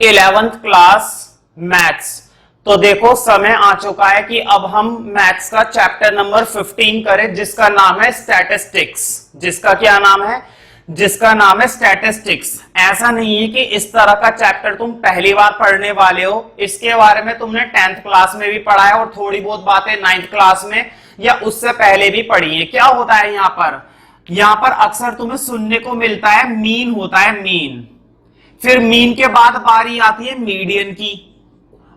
11th class maths. तो देखो समय आ चुका है कि अब हम मैथ्स का चैप्टर नंबर 15 करें, जिसका नाम है स्टैटिस्टिक्स। जिसका क्या नाम है? जिसका नाम है स्टैटिस्टिक्स। ऐसा नहीं है कि इस तरह का चैप्टर तुम पहली बार पढ़ने वाले हो, इसके बारे में तुमने 10th क्लास में भी पढ़ा है और थोड़ी बहुत बातें 9th क्लास में या उससे पहले भी पढ़ी है। क्या होता है यहाँ पर अक्सर तुम्हें सुनने को मिलता है मीन होता है, मीन। फिर मीन के बाद बारी आती है मीडियन की,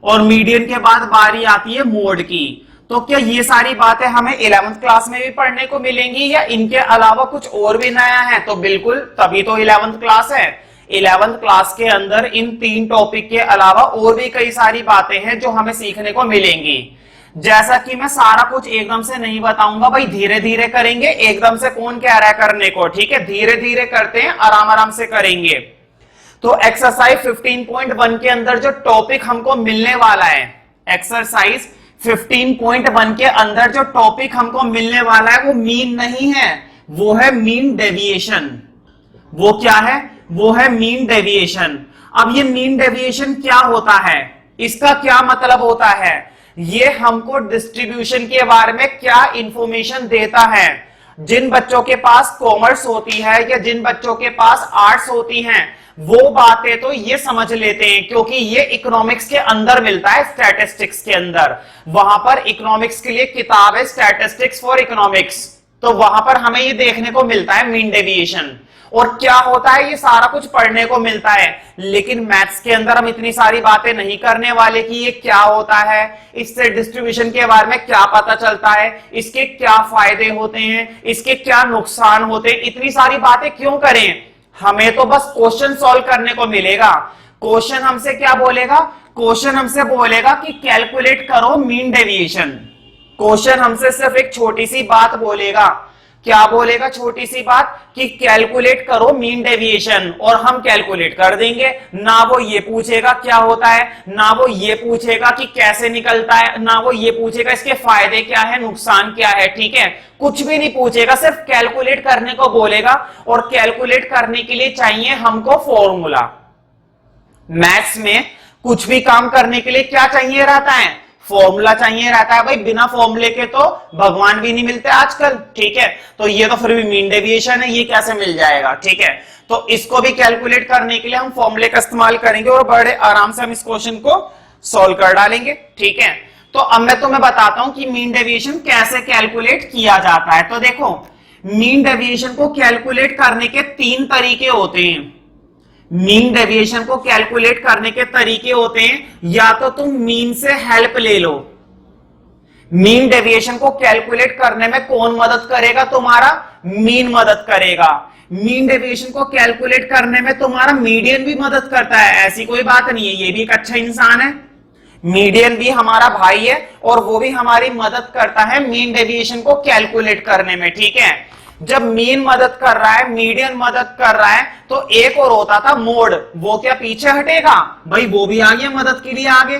और मीडियन के बाद बारी आती है मोड की। तो क्या ये सारी बातें हमें 11th क्लास में भी पढ़ने को मिलेंगी या इनके अलावा कुछ और भी नया है? तो बिल्कुल, तभी तो 11th क्लास है। 11th क्लास के अंदर इन 3 टॉपिक के अलावा और भी कई सारी बातें हैं जो हमें सीखने को मिलेंगी। जैसा कि मैं सारा कुछ एकदम से नहीं बताऊंगा भाई, धीरे धीरे करेंगे। एकदम से कौन कह रहा है करने को? ठीक है, धीरे धीरे करते हैं, आराम आराम से करेंगे। तो एक्सरसाइज 15.1 के अंदर जो टॉपिक हमको मिलने वाला है, एक्सरसाइज 15.1 के अंदर जो टॉपिक हमको मिलने वाला है वो मीन नहीं है, वो है मीन डेविएशन। वो क्या है? वो है मीन डेविएशन। अब ये मीन डेविएशन क्या होता है, इसका क्या मतलब होता है? ये हमको डिस्ट्रीब्यूशन के बारे में क्या इंफॉर्मेशन देता है। जिन बच्चों के पास कॉमर्स होती है या जिन बच्चों के पास आर्ट्स होती हैं, वो बातें तो ये समझ लेते हैं, क्योंकि ये इकोनॉमिक्स के अंदर मिलता है, स्टैटिस्टिक्स के अंदर। वहां पर इकोनॉमिक्स के लिए किताब है स्टैटिस्टिक्स फॉर इकोनॉमिक्स, तो वहां पर हमें ये देखने को मिलता है मीन डेविएशन। और क्या होता है, ये सारा कुछ पढ़ने को मिलता है। लेकिन मैथ्स के अंदर हम इतनी सारी बातें नहीं करने वाले कि ये क्या होता है, इससे डिस्ट्रीब्यूशन के बारे में क्या पता चलता है, इसके क्या फायदे होते हैं, इसके क्या नुकसान होते हैं। इतनी सारी बातें क्यों करें? हमें तो बस क्वेश्चन सॉल्व करने को मिलेगा। क्वेश्चन हमसे क्या बोलेगा? क्वेश्चन हमसे बोलेगा कि कैलकुलेट करो मीन डेविएशन। क्वेश्चन हमसे सिर्फ एक छोटी सी बात बोलेगा। क्या बोलेगा? छोटी सी बात कि कैलकुलेट करो मीन डेविएशन, और हम कैलकुलेट कर देंगे। ना वो ये पूछेगा क्या होता है, ना वो ये पूछेगा कि कैसे निकलता है, ना वो ये पूछेगा इसके फायदे क्या है, नुकसान क्या है। ठीक है, कुछ भी नहीं पूछेगा, सिर्फ कैलकुलेट करने को बोलेगा। और कैलकुलेट करने के लिए चाहिए हमको फॉर्मूला। मैथ्स में कुछ भी काम करने के लिए क्या चाहिए रहता है? फॉर्मूला चाहिए रहता है भाई। बिना फॉर्मूले के तो भगवान भी नहीं मिलते आजकल। ठीक है, तो ये तो फिर भी मीन डेविएशन है, ये कैसे मिल जाएगा? ठीक है, तो इसको भी कैलकुलेट करने के लिए हम फॉर्मूले का इस्तेमाल करेंगे और बड़े आराम से हम इस क्वेश्चन को सॉल्व कर डालेंगे। ठीक है, तो अब मैं तुम्हें बताता हूं कि मीन डेविएशन कैसे कैलकुलेट किया जाता है। तो देखो, मीन डेविएशन को कैलकुलेट करने के 3 तरीके होते हैं। मीन डेविएशन को कैलकुलेट करने के तरीके होते हैं, या तो तुम मीन से हेल्प ले लो। मीन डेविएशन को कैलकुलेट करने में कौन मदद करेगा? तुम्हारा मीन मदद करेगा। मीन डेविएशन को कैलकुलेट करने में तुम्हारा मीडियन भी मदद करता है, ऐसी कोई बात नहीं है, ये भी एक अच्छा इंसान है। मीडियन भी हमारा भाई है और वो भी हमारी मदद करता है मीन डेविएशन को कैलकुलेट करने में। ठीक है, जब मीन मदद कर रहा है, मीडियन मदद कर रहा है, तो एक और होता था मोड। वो क्या पीछे हटेगा? भाई वो भी आ गया मदद के लिए आगे,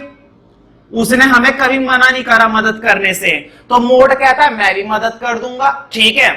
उसने हमें कभी मना नहीं करा मदद करने से। तो मोड कहता है मैं भी मदद कर दूंगा। ठीक है,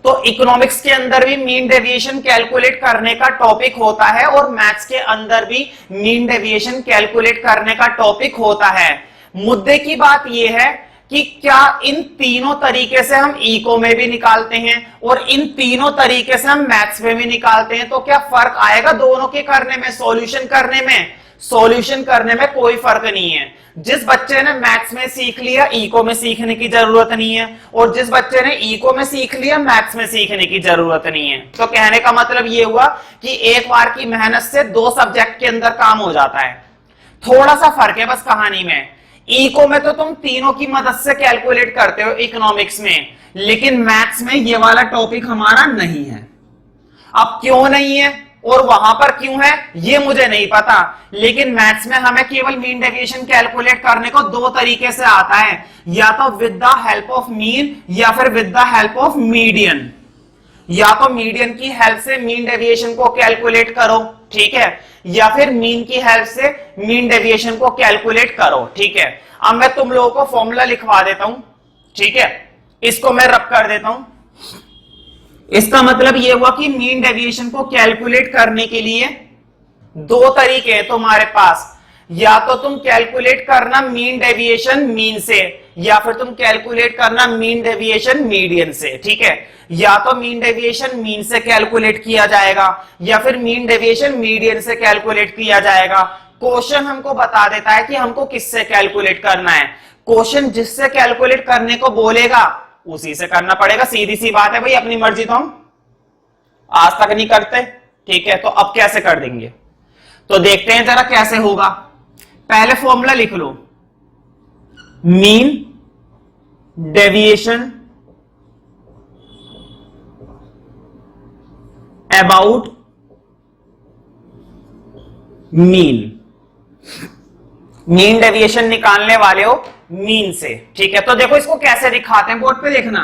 तो इकोनॉमिक्स के अंदर भी मीन डेविएशन कैलकुलेट करने का टॉपिक होता है और मैथ्स के अंदर भी मीन डेविएशन कैलकुलेट करने का टॉपिक होता है। मुद्दे की बात यह है कि क्या इन तीनों तरीके से हम इको में भी निकालते हैं और इन तीनों तरीके से हम मैथ्स में भी निकालते हैं, तो क्या फर्क आएगा दोनों के करने में, सॉल्यूशन करने में? सॉल्यूशन करने में कोई फर्क नहीं है। जिस बच्चे ने मैथ्स में सीख लिया, इको में सीखने की जरूरत नहीं है, और जिस बच्चे ने इको में सीख लिया, मैथ्स में सीखने की जरूरत नहीं है। तो कहने का मतलब ये हुआ कि एक बार की मेहनत से 2 सब्जेक्ट के अंदर काम हो जाता है। थोड़ा सा फर्क है बस कहानी में। इको में तो तुम तीनों की मदद से कैलकुलेट करते हो इकोनॉमिक्स में, लेकिन मैथ्स में ये वाला टॉपिक हमारा नहीं है। अब क्यों नहीं है और वहां पर क्यों है ये मुझे नहीं पता, लेकिन मैथ्स में हमें केवल मीन डेविएशन कैलकुलेट करने को 2 तरीके से आता है, या तो with the help of mean या फिर with the help of median. या तो मीडियन की हेल्प से मीन डेविएशन को कैलकुलेट करो, ठीक है, या फिर मीन की हेल्प से मीन डेविएशन को कैलकुलेट करो। ठीक है, अब मैं तुम लोगों को फॉर्मूला लिखवा देता हूं। ठीक है, इसको मैं रब कर देता हूं। इसका मतलब यह हुआ कि मीन डेविएशन को कैलकुलेट करने के लिए दो तरीके हैं तुम्हारे पास, या तो तुम कैलकुलेट करना मीन डेविएशन मीन से, या फिर तुम कैलकुलेट करना मीन डेविएशन मीडियन से। ठीक है, या तो मीन डेविएशन मीन से कैलकुलेट किया जाएगा या फिर मीन डेविएशन मीडियन से कैलकुलेट किया जाएगा। क्वेश्चन हमको बता देता है कि हमको किससे कैलकुलेट करना है। क्वेश्चन जिससे कैलकुलेट करने को बोलेगा उसी से करना पड़ेगा, सीधी सी बात है भाई। अपनी मर्जी तो हम आज तक नहीं करते। ठीक है, तो अब कैसे कर देंगे, तो देखते हैं जरा कैसे होगा। पहले फॉर्मूला लिख लो, mean deviation about mean. Mean deviation निकालने वाले हो मीन से। ठीक है, तो देखो इसको कैसे दिखाते हैं, बोर्ड पे देखना।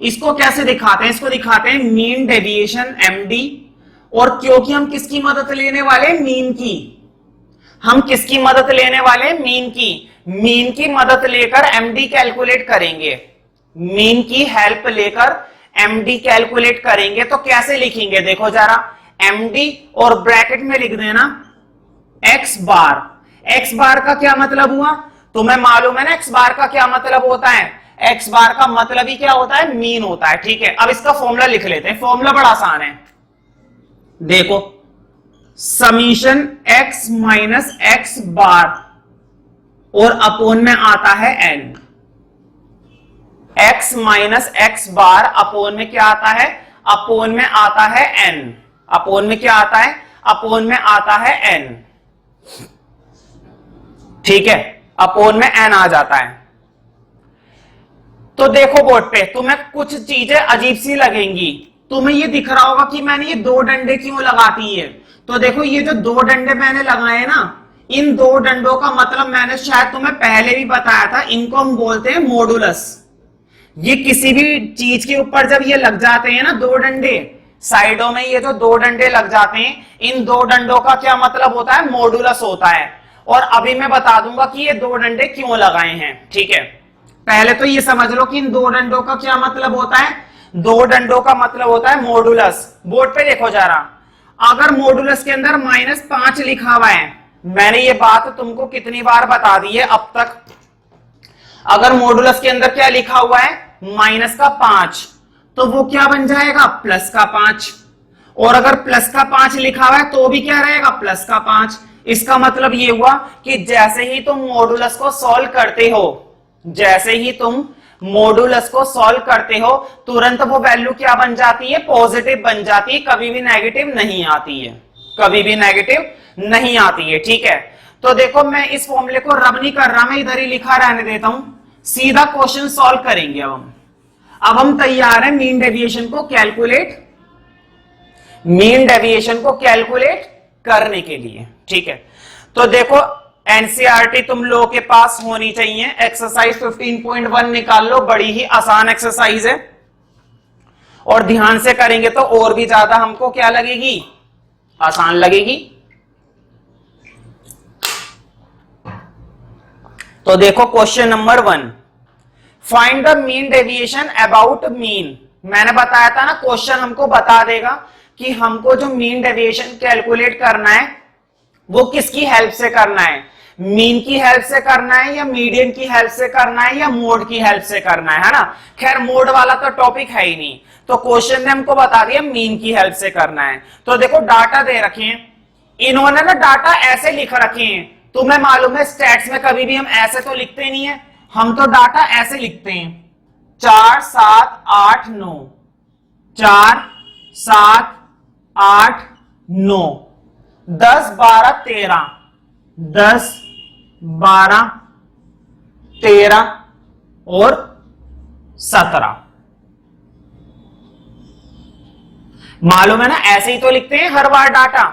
इसको कैसे दिखाते हैं, इसको दिखाते हैं मीन डेविएशन एमडी, और क्योंकि हम किसकी मदद लेने वाले हैं, मीन की। हम किसकी मदद लेने वाले हैं, मीन की। मीन की मदद लेकर एमडी कैलकुलेट करेंगे, मीन की हेल्प लेकर एमडी कैलकुलेट करेंगे। तो कैसे लिखेंगे देखो जरा, एमडी और ब्रैकेट में लिख देना एक्स बार। एक्स बार का क्या मतलब हुआ, तुम्हें मालूम है ना एक्स बार का क्या मतलब होता है। एक्स बार का मतलब ही क्या होता है, मीन होता है। ठीक है, अब इसका फॉर्मूला लिख लेते हैं। फॉर्मूला बड़ा आसान है, देखो समीशन एक्स माइनस एक्स बार और अपोन में आता है एन। एक्स माइनस एक्स बार अपोन में क्या आता है, अपोन में आता है एन। अपोन में क्या आता है, अपोन में आता है एन। ठीक है, अपोन में एन आ जाता है। तो देखो बोर्ड पे तुम्हें कुछ चीजें अजीब सी लगेंगी। तुम्हें ये दिख रहा होगा कि मैंने ये दो डंडे क्यों लगाती है। तो देखो ये जो दो डंडे मैंने लगाए ना, इन दो डंडों का मतलब मैंने शायद तुम्हें पहले भी बताया था, इनको हम बोलते हैं मॉडुलस। ये किसी भी चीज के ऊपर जब ये लग जाते हैं ना दो डंडे, साइडों में ये जो दो डंडे लग जाते हैं, इन दो डंडों का क्या मतलब होता है, मॉडुलस होता है। और अभी मैं बता दूंगा कि ये दो डंडे क्यों लगाए हैं। ठीक है, पहले तो ये समझ लो कि इन दो डंडों का क्या मतलब होता है। दो डंडों का मतलब होता है मॉडुलस। बोर्ड पे देखो जरा, अगर मॉडुलस के अंदर -5 लिखा हुआ है, मैंने ये बात तुमको कितनी बार बता दी है अब तक। अगर मॉडुलस के अंदर क्या लिखा हुआ है, -5, तो वो क्या बन जाएगा, +5। और अगर +5 लिखा हुआ है तो भी क्या रहेगा, +5। इसका मतलब ये हुआ कि जैसे ही तुम मॉडुलस को सॉल्व करते हो, जैसे ही तुम मॉडुलस को सॉल्व करते हो, तुरंत वो वैल्यू क्या बन जाती है, पॉजिटिव बन जाती है, कभी भी नेगेटिव नहीं आती है, कभी भी नेगेटिव नहीं आती है। ठीक है, तो देखो मैं इस फॉर्मूले को रब नहीं कर रहा, मैं इधर ही लिखा रहने देता हूं, सीधा क्वेश्चन सॉल्व करेंगे। अब हम तैयार हैं मीन डेविएशन को कैलकुलेट, मीन डेविएशन को कैलकुलेट करने के लिए। ठीक है, तो देखो एनसीईआरटी तुम लोगों के पास होनी चाहिए। एक्सरसाइज 15.1 निकाल लो, बड़ी ही आसान एक्सरसाइज है, और ध्यान से करेंगे तो और भी ज्यादा हमको क्या लगेगी, आसान लगेगी। तो देखो question number 1, find the mean deviation about mean. मैंने बताया था ना, क्वेश्चन हमको बता देगा कि हमको जो मीन डेविएशन कैलकुलेट करना है वो किसकी हेल्प से करना है, मीन की हेल्प से करना है या मीडियन की हेल्प से करना है या मोड की हेल्प से करना है ना। खैर मोड वाला तो टॉपिक है ही नहीं, तो क्वेश्चन ने हमको बता दिया मीन की हेल्प से करना है। तो देखो डाटा दे रखे हैं, इन्होंने ना डाटा ऐसे लिख रखे हैं। तुम्हें मालूम है स्टैट्स में कभी भी हम ऐसे तो लिखते नहीं है, हम तो डाटा ऐसे लिखते हैं 4 7 8 9, 4 7 8 9, 10 12 13, 10 12 13 और 17। मालूम है ना, ऐसे ही तो लिखते हैं हर बार डाटा।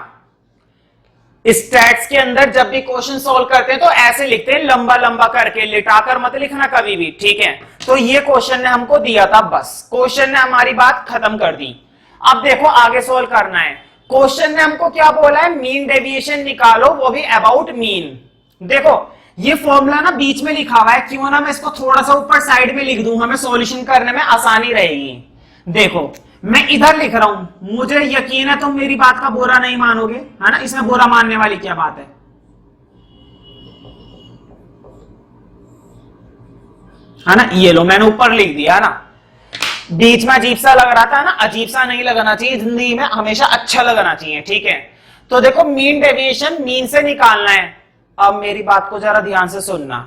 स्टैट्स के अंदर जब भी क्वेश्चन सॉल्व करते हैं तो ऐसे लिखते हैं, लंबा लंबा करके, लिटाकर मत लिखना कभी भी। ठीक है, तो ये क्वेश्चन ने हमको दिया था, बस क्वेश्चन ने हमारी बात खत्म कर दी। अब देखो आगे सॉल्व करना है। क्वेश्चन ने हमको क्या बोला है, मीन डेविएशन निकालो, वो भी अबाउट मीन। देखो ये फॉर्मूला ना बीच में लिखा हुआ है, क्यों ना मैं इसको थोड़ा सा ऊपर साइड में लिख दूं, हमें सॉल्यूशन करने में आसानी रहेगी। देखो मैं इधर लिख रहा हूं, मुझे यकीन है तुम मेरी बात का बुरा नहीं मानोगे, है ना, इसमें बुरा मानने वाली क्या बात है ना। ये लो मैंने ऊपर लिख दिया ना, बीच में अजीब सा लग रहा था ना, अजीब सा नहीं लगना चाहिए, जिंदगी में हमेशा अच्छा लगना चाहिए, ठीक है। तो देखो मीन डेविएशन मीन से निकालना है। अब मेरी बात को जरा ध्यान से सुनना,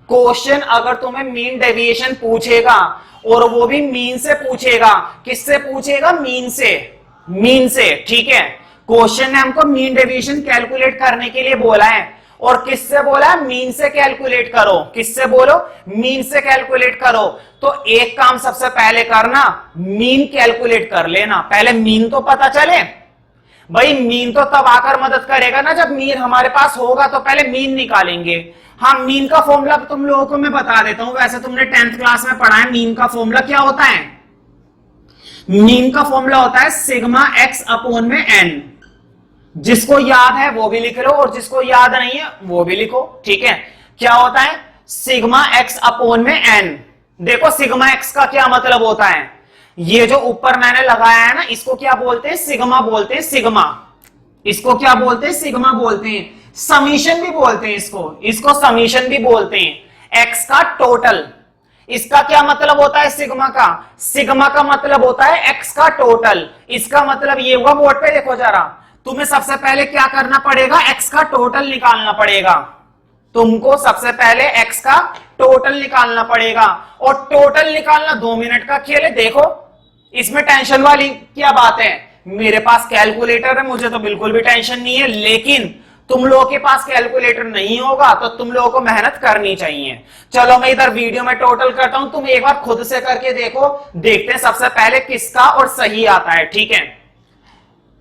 क्वेश्चन अगर तुम्हें मीन डेविएशन पूछेगा और वो भी मीन से पूछेगा, किससे पूछेगा, मीन से, मीन से, ठीक है। क्वेश्चन ने हमको मीन डेविएशन कैलकुलेट करने के लिए बोला है, और किससे बोला है, मीन से कैलकुलेट करो, किससे बोलो, मीन से कैलकुलेट करो। तो एक काम सबसे पहले करना, मीन कैलकुलेट कर लेना, पहले मीन तो पता चले भाई। मीन तो तब आकर मदद करेगा ना जब मीन हमारे पास होगा, तो पहले मीन निकालेंगे। हाँ, मीन का फॉर्मूला तुम लोगों को मैं बता देता हूं, वैसे तुमने 10th क्लास में पढ़ा है। मीन का फॉर्मूला क्या होता है, मीन का फॉर्मूला होता है सिग्मा एक्स अपॉन में एन। जिसको याद है वो भी लिख लो, और जिसको याद नहीं है वो भी लिखो, ठीक है। क्या होता है, सिग्मा एक्स अपॉन में एन। देखो सिग्मा एक्स का क्या मतलब होता है, ये जो ऊपर मैंने लगाया है ना, इसको क्या बोलते हैं, सिग्मा बोलते हैं, सिग्मा। इसको क्या बोलते हैं, सिग्मा बोलते हैं। समीशन भी बोलते हैं इसको समीशन भी बोलते हैं। एक्स का टोटल, इसका क्या मतलब होता है, सिग्मा का, सिग्मा का मतलब होता है एक्स का टोटल। इसका मतलब ये हुआ, बोर्ड पे देखो जरा, तुम्हें सबसे पहले क्या करना पड़ेगा, एक्स का टोटल निकालना पड़ेगा। तुमको सबसे पहले एक्स का टोटल निकालना पड़ेगा, और टोटल निकालना 2 मिनट का खेल है। देखो इसमें टेंशन वाली क्या बात है, मेरे पास कैलकुलेटर है, मुझे तो बिल्कुल भी टेंशन नहीं है, लेकिन तुम लोगों के पास कैलकुलेटर नहीं होगा तो तुम लोगों को मेहनत करनी चाहिए। चलो मैं इधर वीडियो में टोटल करता हूं, तुम एक बार खुद से करके देखो, देखते हैं सबसे पहले किसका और सही आता है, ठीक है।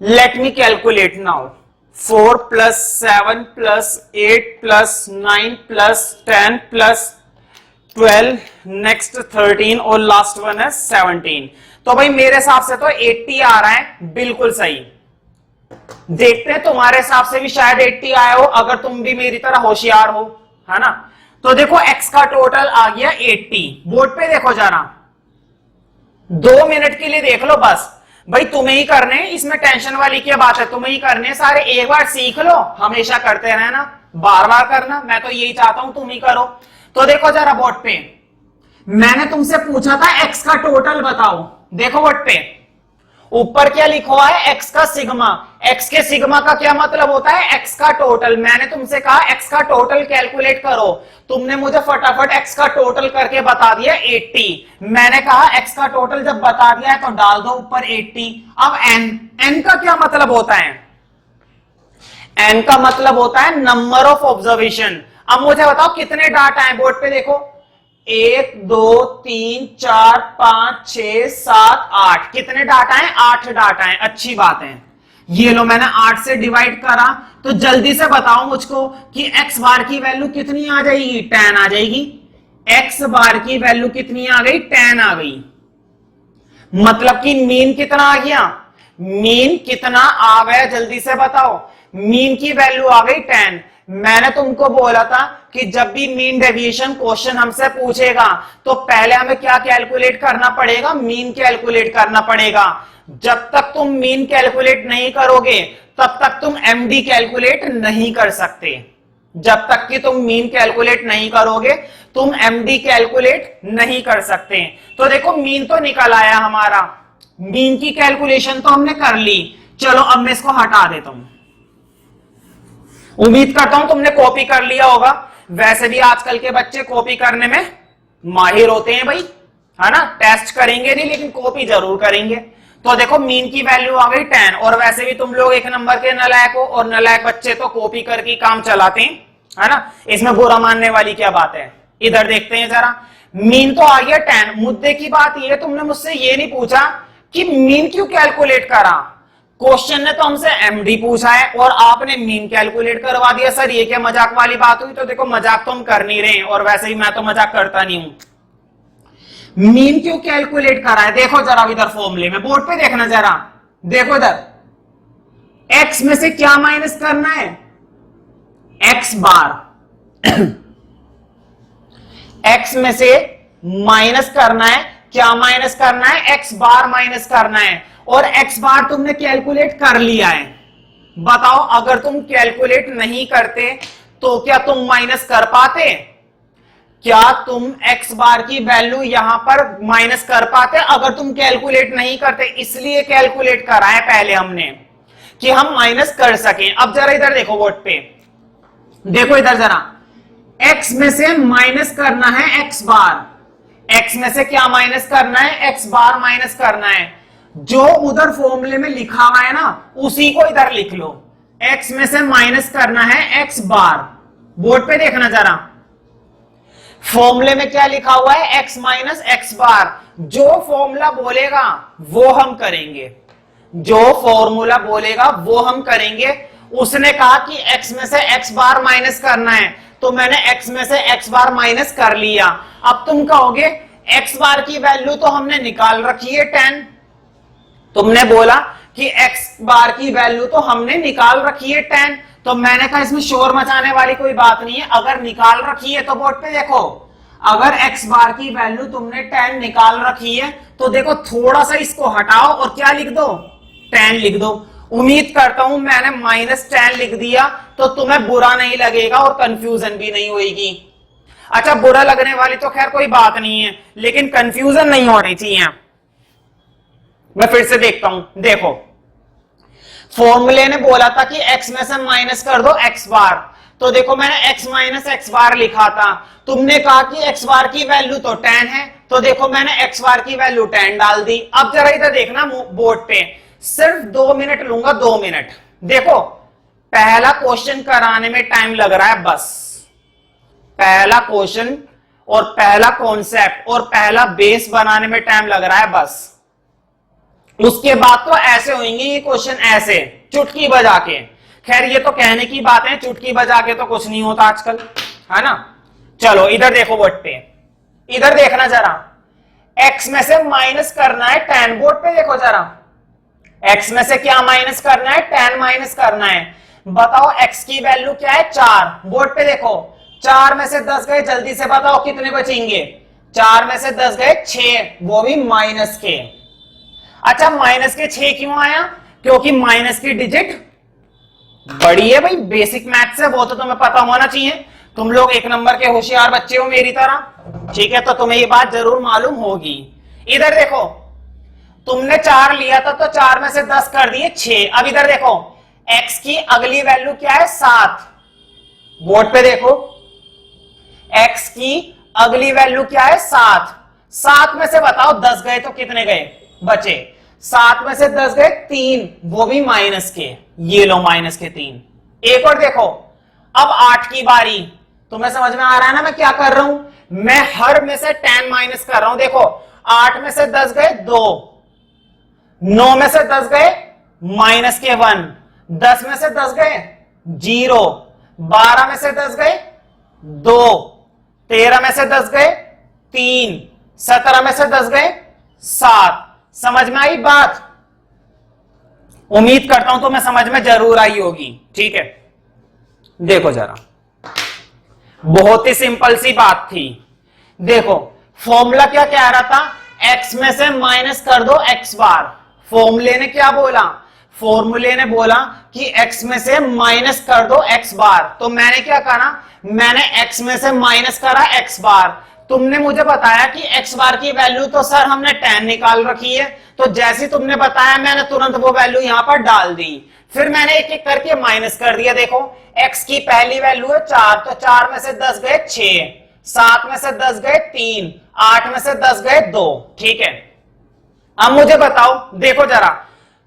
Let me calculate now. 4 + 7 + 8 + 9 + 10 + 12, next 13, और लास्ट वन है 17। तो भाई मेरे हिसाब से तो 80 आ रहा है, बिल्कुल सही। देखते हैं तुम्हारे हिसाब से भी शायद 80 आया हो, अगर तुम भी मेरी तरह होशियार हो, है ना। तो देखो एक्स का टोटल आ गया 80। बोर्ड पे देखो जरा, 2 मिनट के लिए देख लो बस, भाई तुम्हें ही करने, इसमें टेंशन वाली क्या बात है, तुम्हें ही करने सारे। एक बार सीख लो, हमेशा करते रहना, बार बार करना, मैं तो यही चाहता हूं तुम ही करो। तो देखो जरा बोर्ड पे, मैंने तुमसे पूछा था एक्स का टोटल बताओ, देखो बोर्ड पे ऊपर क्या लिखा हुआ है, एक्स का सिग्मा। एक्स के सिग्मा का क्या मतलब होता है, एक्स का टोटल। मैंने तुमसे कहा एक्स का टोटल कैलकुलेट करो, तुमने मुझे फटाफट एक्स का टोटल करके बता दिया 80। मैंने कहा एक्स का टोटल जब बता दिया है तो डाल दो ऊपर 80। अब एन, एन का क्या मतलब होता है, एन का मतलब होता है नंबर ऑफ ऑब्जर्वेशन। अब मुझे बताओ कितने डाटा है, बोर्ड पे देखो, 1 2 3 4 5 6 7 8, कितने डाटा है, 8 डाटा है। अच्छी बात है, ये लो मैंने 8 से डिवाइड करा। तो जल्दी से बताओ मुझको कि एक्स बार की वैल्यू कितनी आ जाएगी, 10 आ जाएगी। एक्स बार की वैल्यू कितनी आ गई, 10 आ गई। मतलब कि मीन कितना आ गया, मीन कितना आ गया, जल्दी से बताओ। मीन की वैल्यू आ गई 10। मैंने तुमको बोला था कि जब भी मीन डेविएशन क्वेश्चन हमसे पूछेगा तो पहले हमें क्या कैलकुलेट करना पड़ेगा, मीन कैलकुलेट करना पड़ेगा। जब तक तुम मीन कैलकुलेट नहीं करोगे तब तक तुम एमडी कैलकुलेट नहीं कर सकते। जब तक कि तुम मीन कैलकुलेट नहीं करोगे तुम एमडी कैलकुलेट नहीं कर सकते। तो देखो मीन तो निकल आया हमारा, मीन की कैलकुलेशन तो हमने कर ली। चलो अब मैं इसको हटा देता हूं। उम्मीद करता हूं तुमने कॉपी कर लिया होगा, वैसे भी आजकल के बच्चे कॉपी करने में माहिर होते हैं भाई, है ना। टेस्ट करेंगे नहीं लेकिन कॉपी जरूर करेंगे। तो देखो मीन की वैल्यू आ गई 10, और वैसे भी तुम लोग 1 नंबर के नालायक हो, और नालायक बच्चे तो कॉपी करके काम चलाते हैं, है ना। इसमें बुरा मानने वाली क्या बात है। इधर देखते हैं जरा, मीन तो आ गया 10। मुद्दे की बात यह, तुमने मुझसे ये नहीं पूछा कि मीन क्यों कैलकुलेट करा। क्वेश्चन ने तो हमसे एमडी पूछा है और आपने मीन कैलकुलेट करवा दिया। सर ये क्या मजाक वाली बात हुई। तो देखो मजाक तो हम कर नहीं रहे, और वैसे ही मैं तो मजाक करता नहीं हूं। मीन क्यों कैलकुलेट करा है, देखो जरा इधर फॉर्मूले में, बोर्ड पे देखना जरा, देखो इधर, एक्स में से क्या माइनस करना है, एक्स बार। एक्स में से माइनस करना है क्या माइनस करना है, एक्स बार माइनस करना है, और एक्स बार तुमने कैलकुलेट कर लिया है। बताओ अगर तुम कैलकुलेट नहीं करते तो क्या तुम माइनस कर पाते? क्या तुम एक्स बार की वैल्यू यहां पर माइनस कर पाते अगर तुम कैलकुलेट नहीं करते? इसलिए कैलकुलेट करा है पहले हमने कि हम माइनस कर सकें। अब जरा इधर देखो बोर्ड पे, देखो इधर जरा, एक्स में से माइनस करना है एक्स बार, एक्स में से क्या माइनस करना है, एक्स बार माइनस करना है। जो उधर फॉर्मूले में लिखा हुआ है ना उसी को इधर लिख लो, एक्स में से माइनस करना है एक्स बार। बोर्ड पे देखना जरा, फॉर्मूले में क्या लिखा हुआ है, एक्स माइनस एक्स बार। जो फॉर्मूला बोलेगा वो हम करेंगे, जो फॉर्मूला बोलेगा वो हम करेंगे। उसने कहा कि एक्स में से एक्स बार माइनस करना है, तो मैंने एक्स में से एक्स बार माइनस कर लिया। अब तुम कहोगे एक्स बार की वैल्यू तो हमने निकाल रखी है 10, तुमने बोला कि एक्स बार की वैल्यू तो हमने निकाल रखी है 10, तो मैंने कहा इसमें शोर मचाने वाली कोई बात नहीं है। अगर निकाल रखी है तो बोर्ड पे देखो, अगर एक्स बार की वैल्यू तुमने 10 निकाल रखी है तो देखो थोड़ा सा इसको हटाओ और क्या लिख दो, 10 लिख दो। उम्मीद करता हूं मैंने -10 लिख दिया तो तुम्हें बुरा नहीं लगेगा और कंफ्यूजन भी नहीं होगी। अच्छा, बुरा लगने वाली तो खैर कोई बात नहीं है, लेकिन कंफ्यूजन नहीं होनी चाहिए। मैं फिर से देखता हूं, देखो फॉर्मूले ने बोला था कि x में से माइनस कर दो x बार, तो देखो मैंने x माइनस एक्स बार लिखा था। तुमने कहा कि x बार की वैल्यू तो 10 है, तो देखो मैंने x बार की वैल्यू 10 डाल दी। अब जरा इधर देखना बोर्ड पे, सिर्फ 2 मिनट लूंगा, 2 मिनट। देखो पहला क्वेश्चन कराने में टाइम लग रहा है, बस पहला क्वेश्चन और पहला कॉन्सेप्ट और पहला बेस बनाने में टाइम लग रहा है बस। उसके बाद तो ऐसे होंगे ये क्वेश्चन, ऐसे चुटकी बजा के। खैर ये तो कहने की बात है, चुटकी बजा के तो कुछ नहीं होता आजकल, है ना। चलो इधर देखो बोर्ड पे, इधर देखना जरा, x में से माइनस करना है 10। बोर्ड पे देखो जरा, x में से क्या माइनस करना है, 10 माइनस करना है। बताओ x की वैल्यू क्या है, 4। बोर्ड पे देखो, 4 में से 10 गए, जल्दी से बताओ कितने बचेंगे। 4 में से 10 गए 6, वो भी माइनस के। अच्छा, माइनस के 6 क्यों आया, क्योंकि माइनस की डिजिट बड़ी है भाई। बेसिक मैथ्स है, वो तो तुम्हें पता होना चाहिए। तुम लोग 1 नंबर के होशियार बच्चे हो मेरी तरह, ठीक है, तो तुम्हें ये बात जरूर मालूम होगी। इधर देखो, तुमने 4 लिया था तो 4 में से 10 कर दिए 6। अब इधर देखो, x की अगली वैल्यू क्या है, 7। बोर्ड पे देखो, x की अगली वैल्यू क्या है, 7। 7 में से बताओ 10 गए तो कितने गए, बचे। 7 में से 10 गए 3, वो भी माइनस के। ये लो माइनस के 3। एक और देखो, अब 8 की बारी। तुम्हें समझ में आ रहा है ना मैं क्या कर रहा हूं, मैं हर में से 10 माइनस कर रहा हूं। देखो 8 में से 10 गए 2, 9 में से 10 गए माइनस के 1, 10 में से 10 गए 0, 12 में से 10 गए 2, 13 में से 10 गए 3, 17 में से 10 गए 7। समझ में आई बात? उम्मीद करता हूं तो मैं समझ में जरूर आई होगी, ठीक है। देखो जरा, बहुत ही सिंपल सी बात थी। देखो फॉर्मूला क्या कह रहा था, x में से माइनस कर दो x बार। फॉर्मूले ने क्या बोला, फॉर्मूले ने बोला कि x में से माइनस कर दो x बार। तो मैंने क्या करा, मैंने x में से माइनस करा x बार। तुमने मुझे बताया कि x बार की वैल्यू तो सर हमने 10 निकाल रखी है, तो जैसे तुमने बताया मैंने तुरंत वो वैल्यू यहां पर डाल दी। फिर मैंने एक एक करके माइनस कर दिया। देखो x की पहली वैल्यू है 4, तो 4 में से 10 गए 6, 7 में से 10 गए 3, 8 में से 10 गए 2, ठीक है। अब मुझे बताओ, देखो जरा,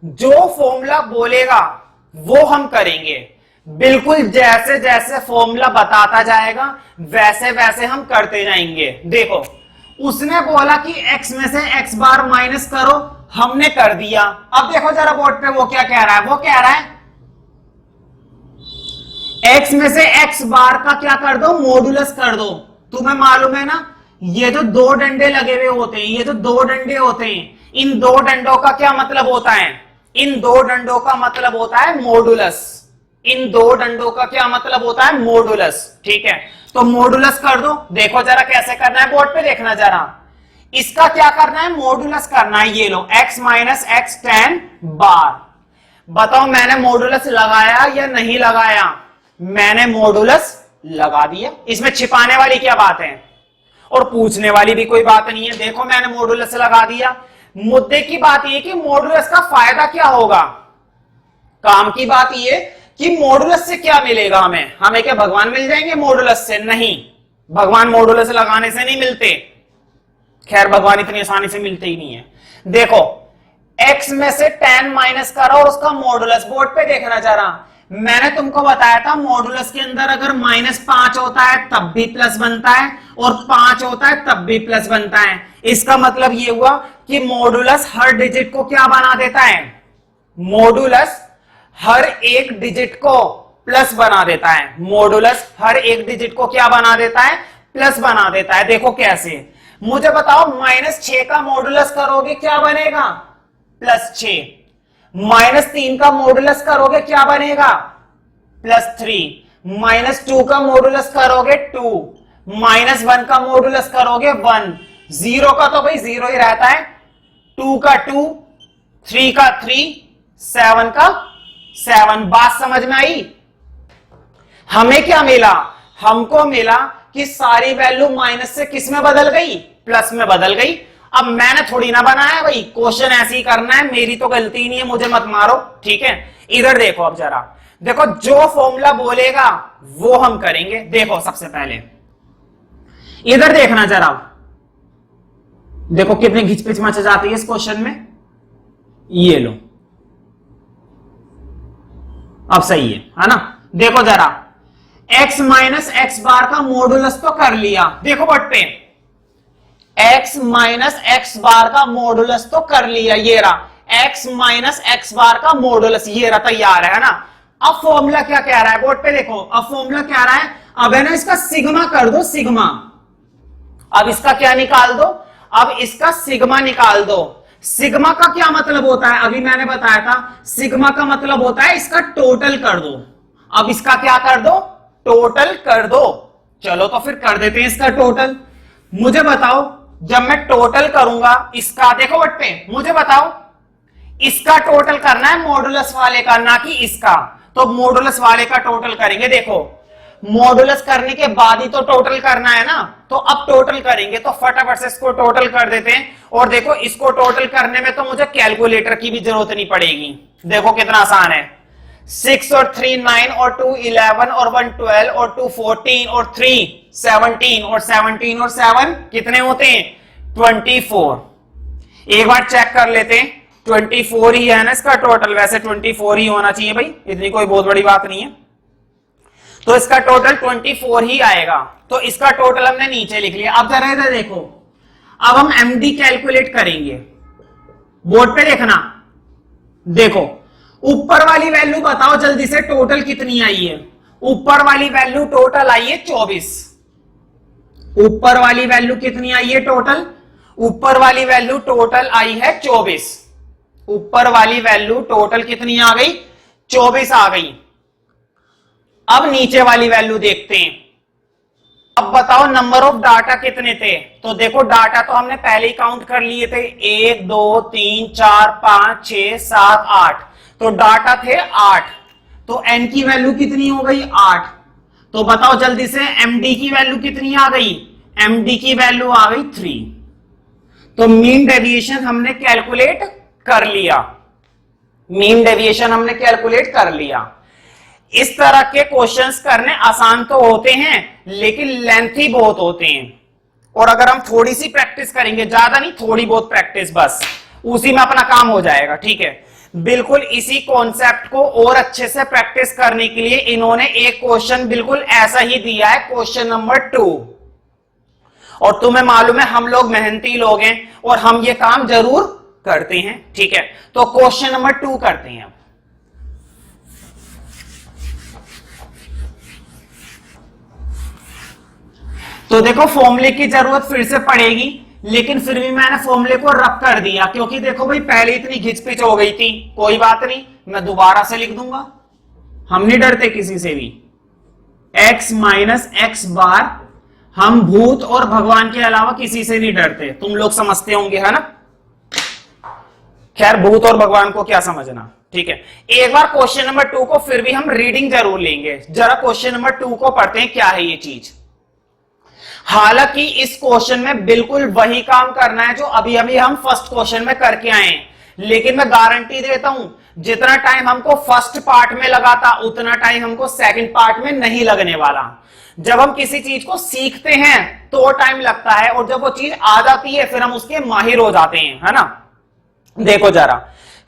जो फॉर्मूला बोलेगा वो हम करेंगे, बिल्कुल जैसे जैसे फॉर्मूला बताता जाएगा वैसे वैसे हम करते जाएंगे। देखो उसने बोला कि x में से x बार माइनस करो, हमने कर दिया। अब देखो जरा बोर्ड पे वो क्या कह रहा है, वो कह रहा है x में से x बार का क्या कर दो, मॉडुलस कर दो। तुम्हें मालूम है ना, ये जो 2 डंडे लगे हुए होते हैं, ये जो 2 डंडे होते हैं, इन 2 डंडों का क्या मतलब होता है, इन 2 डंडों का मतलब होता है मॉडुलस। इन 2 डंडों का क्या मतलब होता है, मॉडुलस, ठीक है। तो मॉडुलस कर दो। देखो जरा कैसे करना है, बोर्ड पे देखना जरा। इसका क्या करना है, मॉडुलस करना है। ये लो x माइनस एक्स टेन बार। बताओ मैंने मॉडुलस लगाया या नहीं लगाया? मैंने मॉडुलस लगा दिया। इसमें छिपाने वाली क्या बात है और पूछने वाली भी कोई बात नहीं है। देखो मैंने मॉडुलस लगा दिया। मुद्दे की बात यह कि मॉडुलस का फायदा क्या होगा, काम की बात यह कि मॉडुलस से क्या मिलेगा हमें। हमें क्या भगवान मिल जाएंगे मॉडुलस से? नहीं, भगवान मॉडुलस लगाने से नहीं मिलते। खैर भगवान इतनी आसानी से मिलते ही नहीं है। देखो x में से tan माइनस करो और उसका मॉडुलस बोर्ड पे देखना जरा। मैंने तुमको बताया था मॉडुलस के अंदर अगर -5 होता है तब भी प्लस बनता है और 5 होता है तब भी प्लस बनता है। इसका मतलब यह हुआ कि मॉडुलस हर डिजिट को क्या बना देता है, मॉडुलस हर एक डिजिट को प्लस बना देता है। मॉडुलस हर एक डिजिट को क्या बना देता है, प्लस बना देता है। देखो कैसे, मुझे बताओ -6 का मॉडुलस करोगे क्या बनेगा, +6। -3 का मॉडुलस करोगे क्या बनेगा, +3। -2 का मॉडुलस करोगे 2। -1 का मॉडुलस करोगे 1। 0 का तो भाई 0 ही रहता है, 2 का 2, 3 का 3, 7 का 7। बात समझ में आई? हमें क्या मिला, हमको मिला कि सारी वैल्यू माइनस से किस में बदल गई, प्लस में बदल गई। अब मैंने थोड़ी ना बनाया भाई, क्वेश्चन ऐसे ही करना है, मेरी तो गलती नहीं है, मुझे मत मारो, ठीक है। इधर देखो, अब जरा देखो, जो फॉर्मूला बोलेगा वो हम करेंगे। देखो सबसे पहले इधर देखना जरा, देखो कितनी घिचपिच मच जाती है इस क्वेश्चन में। ये लो, अब सही है ना। देखो जरा, x माइनस एक्स बार का मॉडुलस तो कर लिया। देखो बट पे x माइनस एक्स बार का मॉडुलस तो कर लिया, ये रहा x माइनस एक्स बार का मॉडुलस, ये रहा तैयार है ना। अब फॉर्मूला क्या कह रहा है बोर्ड पे देखो, अब फॉर्मूला क्या रहा है, अब है ना इसका सिग्मा कर दो, सिग्मा। अब इसका क्या निकाल दो, अब इसका सिग्मा निकाल दो। सिग्मा का क्या मतलब होता है, अभी मैंने बताया था, सिग्मा का मतलब होता है इसका टोटल कर दो। अब इसका क्या कर दो, टोटल कर दो। चलो तो फिर कर देते हैं इसका टोटल। मुझे बताओ जब मैं टोटल करूंगा इसका, देखो बट पे मुझे बताओ इसका टोटल करना है मॉडुलस वाले का, ना कि इसका। तो मॉडुलस वाले का टोटल करेंगे। देखो मॉडुलस करने के बाद ही तो टोटल करना है ना, तो अब टोटल करेंगे। तो फटाफट से इसको टोटल कर देते हैं। और देखो इसको टोटल करने में तो मुझे कैलकुलेटर की भी जरूरत नहीं पड़ेगी। देखो कितना आसान है, 6 और 3 9 और 2 11 और 1 12 और 2 14 और 3 17 और 17 और 7 कितने होते हैं, 24। एक बार चेक कर लेते हैं, 24 ही है ना इसका टोटल। वैसे 24 ही होना चाहिए भाई, इतनी कोई बहुत बड़ी बात नहीं है। तो इसका टोटल 24 ही आएगा। तो इसका टोटल हमने नीचे लिख लिया। अब जरा इधर देखो, अब हम एमडी कैलकुलेट करेंगे। बोर्ड पे देखना, देखो ऊपर वाली वैल्यू बताओ जल्दी से, टोटल कितनी आई है। ऊपर वाली वैल्यू टोटल आई है 24। ऊपर वाली वैल्यू कितनी आई है टोटल, ऊपर वाली वैल्यू टोटल आई है 24। ऊपर वाली वैल्यू टोटल कितनी आ गई, 24 आ गई। अब नीचे वाली वैल्यू देखते हैं। अब बताओ नंबर ऑफ डाटा कितने थे। तो देखो डाटा तो हमने पहले ही काउंट कर लिए थे, 1 2 3 4 5 6 7 8। तो डाटा थे 8। तो n की वैल्यू कितनी हो गई, 8। तो बताओ जल्दी से md की वैल्यू कितनी आ गई, md की वैल्यू आ गई 3। तो मीन डेविएशन हमने कैलकुलेट कर लिया, मीन डेविएशन हमने कैलकुलेट कर लिया। इस तरह के क्वेश्चंस करने आसान तो होते हैं लेकिन लेंथी बहुत होते हैं। और अगर हम थोड़ी सी प्रैक्टिस करेंगे, ज्यादा नहीं थोड़ी बहुत प्रैक्टिस, बस उसी में अपना काम हो जाएगा, ठीक है। बिल्कुल इसी कॉन्सेप्ट को और अच्छे से प्रैक्टिस करने के लिए इन्होंने एक क्वेश्चन बिल्कुल ऐसा ही दिया है, क्वेश्चन नंबर 2। और तुम्हें मालूम है हम लोग मेहनती लोग हैं और हम ये काम जरूर करते हैं, ठीक है। तो क्वेश्चन नंबर 2 करते हैं। तो देखो फॉर्मूले की जरूरत फिर से पड़ेगी, लेकिन फिर भी मैंने फॉर्मूले को रब कर दिया क्योंकि देखो भाई पहले इतनी घिचपिच हो गई थी। कोई बात नहीं, मैं दोबारा से लिख दूंगा, हम नहीं डरते किसी से भी। x माइनस एक्स बार हम भूत और भगवान के अलावा किसी से नहीं डरते, तुम लोग समझते होंगे, है ना। खैर भूत और भगवान को क्या समझना, ठीक है। एक बार क्वेश्चन नंबर 2 को फिर भी हम रीडिंग जरूर लेंगे, जरा क्वेश्चन नंबर 2 को पढ़ते हैं, क्या है ये चीज। हालांकि इस क्वेश्चन में बिल्कुल वही काम करना है जो अभी अभी हम फर्स्ट क्वेश्चन में करके आए हैं, लेकिन मैं गारंटी देता हूं जितना टाइम हमको फर्स्ट पार्ट में लगा था उतना टाइम हमको सेकंड पार्ट में नहीं लगने वाला। जब हम किसी चीज को सीखते हैं तो टाइम लगता है, और जब वो चीज आ जाती है फिर हम उसके माहिर हो जाते हैं, है ना। देखो जरा,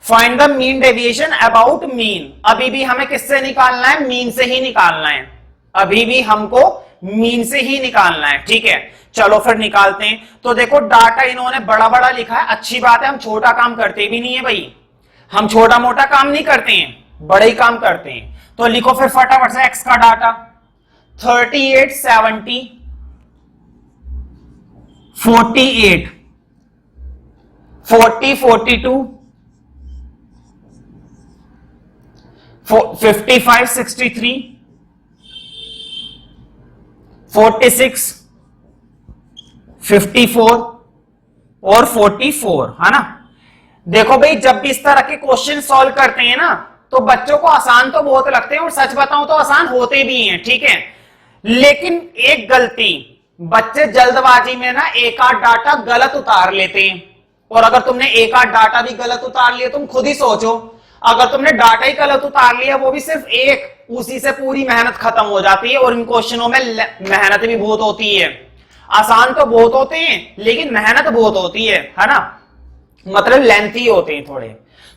find the mean deviation about mean. अभी भी हमें किससे निकालना है, मीन से ही निकालना है, अभी भी हमको मीन से ही निकालना है, ठीक है। चलो फिर निकालते हैं। तो देखो डाटा इन्होंने बड़ा बड़ा लिखा है, अच्छी बात है, हम छोटा काम करते भी नहीं है भाई, हम छोटा मोटा काम नहीं करते हैं, बड़े ही काम करते हैं। तो लिखो फिर फटाफट से एक्स का डाटा 38, 70, 48, 40, 42, 55, 63, 46, 54 और 44, है ना। देखो भाई जब भी इस तरह के क्वेश्चन सॉल्व करते हैं ना तो बच्चों को आसान तो बहुत लगते हैं, और सच बताऊं तो आसान होते भी हैं, ठीक है। लेकिन एक गलती, बच्चे जल्दबाजी में ना एक आध डाटा गलत उतार लेते हैं, और अगर तुमने एक आध डाटा भी गलत उतार लिया, तुम खुद ही सोचो, अगर तुमने डाटा ही गलत उतार लिया, वो भी सिर्फ एक, उसी से पूरी मेहनत खत्म हो जाती है। और इन क्वेश्चनों में मेहनत भी बहुत होती है, आसान तो बहुत होते हैं लेकिन मेहनत बहुत होती है ना, मतलब लेंथी होते हैं थोड़े।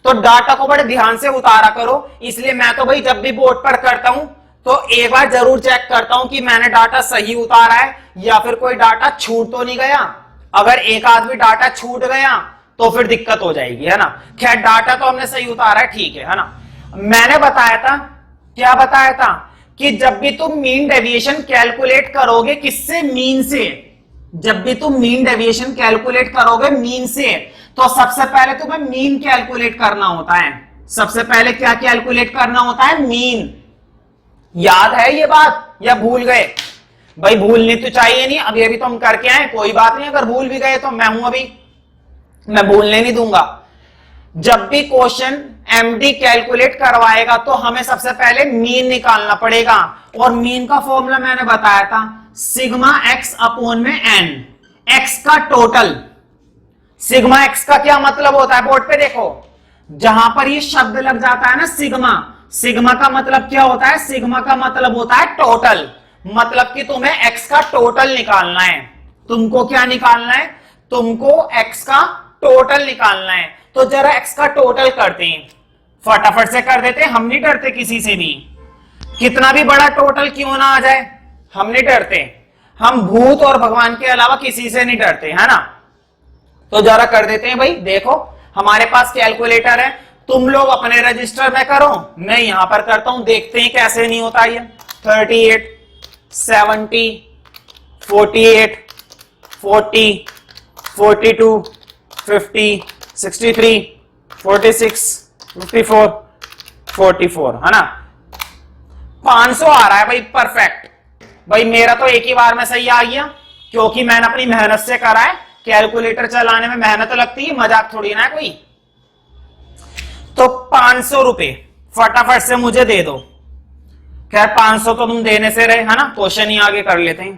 तो डाटा को बड़े ध्यान से उतारा करो। इसलिए मैं तो भाई जब भी बोर्ड पर करता हूं तो एक बार जरूर चेक करता हूं कि मैंने डाटा सही उतारा है या फिर कोई डाटा छूट तो नहीं गया। अगर एक आदमी डाटा छूट गया तो फिर दिक्कत हो जाएगी, है ना। खैर डाटा तो हमने सही उतारा है, ठीक है ना। मैंने बताया था, क्या बताया था, कि जब भी तुम मीन डेविएशन कैलकुलेट करोगे, किससे, मीन से, जब भी तुम मीन डेविएशन कैलकुलेट करोगे मीन से, तो सबसे पहले तुम्हें मीन कैलकुलेट करना होता है। सबसे पहले क्या कैलकुलेट करना होता है, मीन। याद है ये बात या भूल गए? भाई भूलनी तो चाहिए नहीं, अभी अभी तो हम करके आए, कोई बात नहीं, अगर भूल भी गए तो मैं हूं अभी, मैं भूलने नहीं दूंगा। जब भी क्वेश्चन एमडी कैलकुलेट करवाएगा तो हमें सबसे पहले मीन निकालना पड़ेगा, और मीन का फॉर्मूला मैंने बताया था, सिग्मा एक्स अपॉन में एन, एक्स का टोटल। सिग्मा एक्स का क्या मतलब होता है, बोर्ड पे देखो, जहां पर ये शब्द लग जाता है ना सिग्मा, सिग्मा का मतलब क्या होता है, सिग्मा का मतलब होता है टोटल, मतलब कि तुम्हें एक्स का टोटल निकालना है। तुमको क्या निकालना है, तुमको एक्स का टोटल निकालना है। तो जरा एक्स का टोटल करते हैं, फटाफट से कर देते हैं, हम नहीं डरते किसी से भी, कितना भी बड़ा टोटल क्यों ना आ जाए, हम नहीं डरते, हम भूत और भगवान के अलावा किसी से नहीं डरते, है ना। तो जरा कर देते हैं भाई, देखो हमारे पास कैलकुलेटर है, तुम लोग अपने रजिस्टर में करो, मैं यहां पर करता हूं, देखते हैं कैसे नहीं होता ये। 38, 70, 48, 40, 42, 50, 63, 46, 54, 44, है ना। 500 आ रहा है भाई, परफेक्ट। भाई मेरा तो एक ही बार में सही आ गया, क्योंकि मैंने अपनी मेहनत से करा है। कैलकुलेटर चलाने में मेहनत लगती है, मजाक थोड़ी ना कोई। तो 500 रुपए फटाफट से मुझे दे दो। खैर 500 तो तुम देने से रहे, है ना, क्वेश्चन ही आगे कर लेते हैं।